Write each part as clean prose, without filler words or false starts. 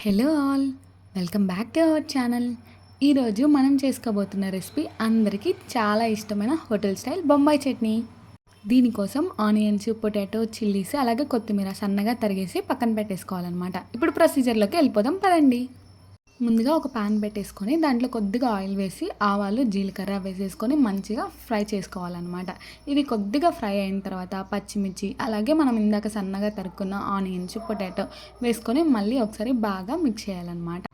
Hello all, welcome back to our channel. ఈరోజు మనం చేసుకోబోతున్న recipe అందరికీ చాలా ఇష్టమైన హోటల్ స్టైల్ బొంబాయి చట్నీ. దీనికోసం ఆనియన్స్, పొటాటో, చిల్లీస్ అలాగే కొత్తిమీర సన్నగా తరిగేసి పక్కన పెట్టేసుకోవాలన్నమాట. ఇప్పుడు ప్రొసీజర్లోకి వెళ్ళిపోదాం పదండి. ముందుగా ఒక ప్యాన్ పెట్టేసుకొని దాంట్లో కొద్దిగా ఆయిల్ వేసి ఆవాలు, జీలకర్ర వేసేసుకొని మంచిగా ఫ్రై చేసుకోవాలన్నమాట. ఇవి కొద్దిగా ఫ్రై అయిన తర్వాత పచ్చిమిర్చి అలాగే మనం ఇందాక సన్నగా తరుక్కున్న ఆనియన్స్, పొటాటో వేసుకొని మళ్ళీ ఒకసారి బాగా మిక్స్ చేయాలన్నమాట.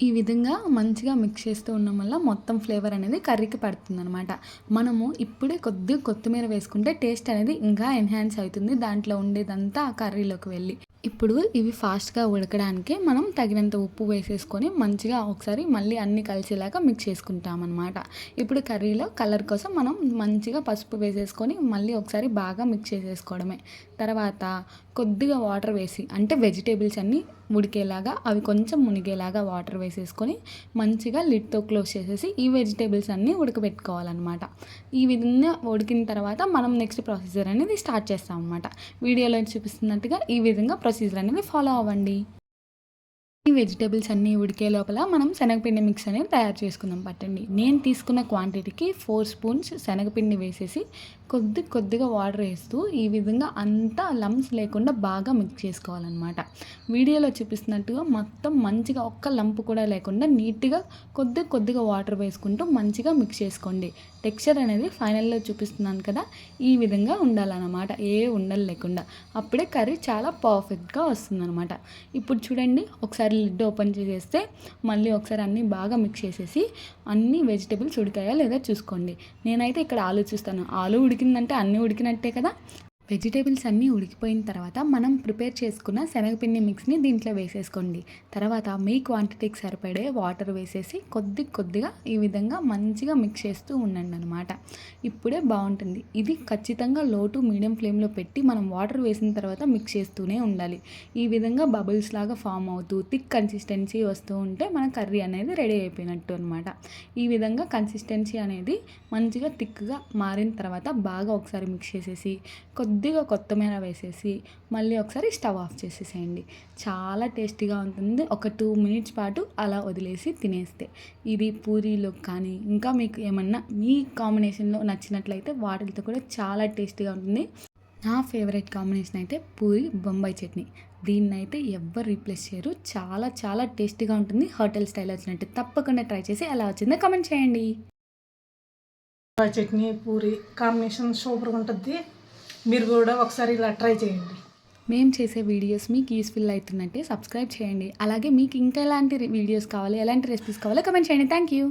ఈ విధంగా మంచిగా మిక్స్ చేస్తూ ఉండడం వల్ల మొత్తం ఫ్లేవర్ అనేది కర్రీకి పడుతుందన్నమాట. మనము ఇప్పుడే కొద్దిగా కొత్తిమీర వేసుకుంటే టేస్ట్ అనేది ఇంకా ఎన్హాన్స్ అవుతుంది, దాంట్లో ఉండేదంతా ఆ కర్రీలోకి వెళ్ళి. ఇప్పుడు ఇవి ఫాస్ట్గా ఉడకడానికి మనం తగినంత ఉప్పు వేసేసుకొని మంచిగా ఒకసారి మళ్ళీ అన్నీ కలిసేలాగా మిక్స్ చేసుకుంటామన్నమాట. ఇప్పుడు కర్రీలో కలర్ కోసం మనం మంచిగా పసుపు వేసేసుకొని మళ్ళీ ఒకసారి బాగా మిక్స్ చేసేసుకోవడమే. తర్వాత కొద్దిగా వాటర్ వేసి, అంటే వెజిటేబుల్స్ అన్నీ ఉడికేలాగా అవి కొంచెం మునిగేలాగా వాటర్ వేసేసుకొని మంచిగా లిడ్తో క్లోజ్ చేసేసి ఈ వెజిటేబుల్స్ అన్నీ ఉడకబెట్టుకోవాలన్నమాట. ఈ విధంగా ఉడికిన తర్వాత మనం నెక్స్ట్ ప్రొసీజర్ అనేది స్టార్ట్ చేస్తాం అన్నమాట. వీడియోలో చూపిస్తున్నట్టుగా ఈ విధంగా ప్రొసీజర్ అనేది ఫాలో అవ్వండి. ఈ వెజిటేబుల్స్ అన్నీ ఉడికే లోపల మనం శనగపిండి మిక్స్ అనేది తయారు చేసుకుందాం పట్టండి. నేను తీసుకున్న క్వాంటిటీకి 4 స్పూన్స్ శనగపిండి వేసేసి కొద్దిగా వాటర్ వేస్తూ ఈ విధంగా అంతా లంప్స్ లేకుండా బాగా మిక్స్ చేసుకోవాలన్నమాట. వీడియోలో చూపిస్తున్నట్టుగా మొత్తం మంచిగా ఒక్క లంపు కూడా లేకుండా నీట్గా కొద్దిగా వాటర్ వేసుకుంటూ మంచిగా మిక్స్ చేసుకోండి. టెక్స్చర్ అనేది ఫైనల్లో చూపిస్తున్నాను కదా, ఈ విధంగా ఉండాలన్నమాట, ఏ ఉండలు లేకుండా. అప్పుడే కర్రీ చాలా పర్ఫెక్ట్గా వస్తుందన్నమాట. ఇప్పుడు చూడండి, ఒకసారి లిడ్ ఓపెన్ చేసేస్తే మళ్ళీ ఒకసారి అన్నీ బాగా మిక్స్ చేసేసి అన్ని వెజిటేబుల్స్ ఉడికాయా లేదా చూసుకోండి. నేనైతే ఇక్కడ ఆలు చూస్తాను. ఆలు ఉడికిందంటే అన్నీ ఉడికినట్టే కదా. వెజిటేబుల్స్ అన్నీ ఉడికిపోయిన తర్వాత మనం ప్రిపేర్ చేసుకున్న శనగపిండి మిక్స్ని దీంట్లో వేసేసుకోండి. తర్వాత మీ క్వాంటిటీకి సరిపడే వాటర్ వేసేసి కొద్దిగా ఈ విధంగా మంచిగా మిక్స్ చేస్తూ ఉండండి అనమాట. ఇప్పుడే బాగుంటుంది. ఇది ఖచ్చితంగా లో టు మీడియం ఫ్లేమ్లో పెట్టి మనం వాటర్ వేసిన తర్వాత మిక్స్ చేస్తూనే ఉండాలి. ఈ విధంగా బబుల్స్ లాగా ఫామ్ అవుతూ థిక్ కన్సిస్టెన్సీ వస్తూ ఉంటే మన కర్రీ అనేది రెడీ అయిపోయినట్టు అనమాట. ఈ విధంగా కన్సిస్టెన్సీ అనేది మంచిగా థిక్గా మారిన తర్వాత బాగా ఒకసారి మిక్స్ చేసేసి కొద్దిగా కొత్తిమీర వేసేసి మళ్ళీ ఒకసారి స్టవ్ ఆఫ్ చేసేసేయండి. చాలా టేస్టీగా ఉంటుంది. ఒక 2 మినిట్స్ పాటు అలా వదిలేసి తినేస్తే ఇది పూరీలో కానీ ఇంకా మీకు ఏమన్నా మీ కాంబినేషన్లో నచ్చినట్లయితే వాటితో కూడా చాలా టేస్టీగా ఉంటుంది. నా ఫేవరెట్ కాంబినేషన్ అయితే పూరి బొంబాయి చట్నీ. దీన్నైతే ఎవ్వరు రీప్లేస్ చేయరు. చాలా టేస్టీగా ఉంటుంది. హోటల్ స్టైల్ వచ్చినట్టు. తప్పకుండా ట్రై చేసి ఎలా వచ్చిందో కామెంట్ చేయండి. చట్నీ పూరి కాంబినేషన్ సూపర్గా ఉంటుంది. మీరు కూడా ఒకసారి ఇలా ట్రై చేయండి. మేము చేసే వీడియోస్ మీకు యూస్ఫుల్ అవుతున్నట్టే సబ్స్క్రైబ్ చేయండి. అలాగే మీకు ఇంకా ఎలాంటి వీడియోస్ కావాలి, ఎలాంటి రెసిపీస్ కావాలో కమెంట్ చేయండి. Thank you.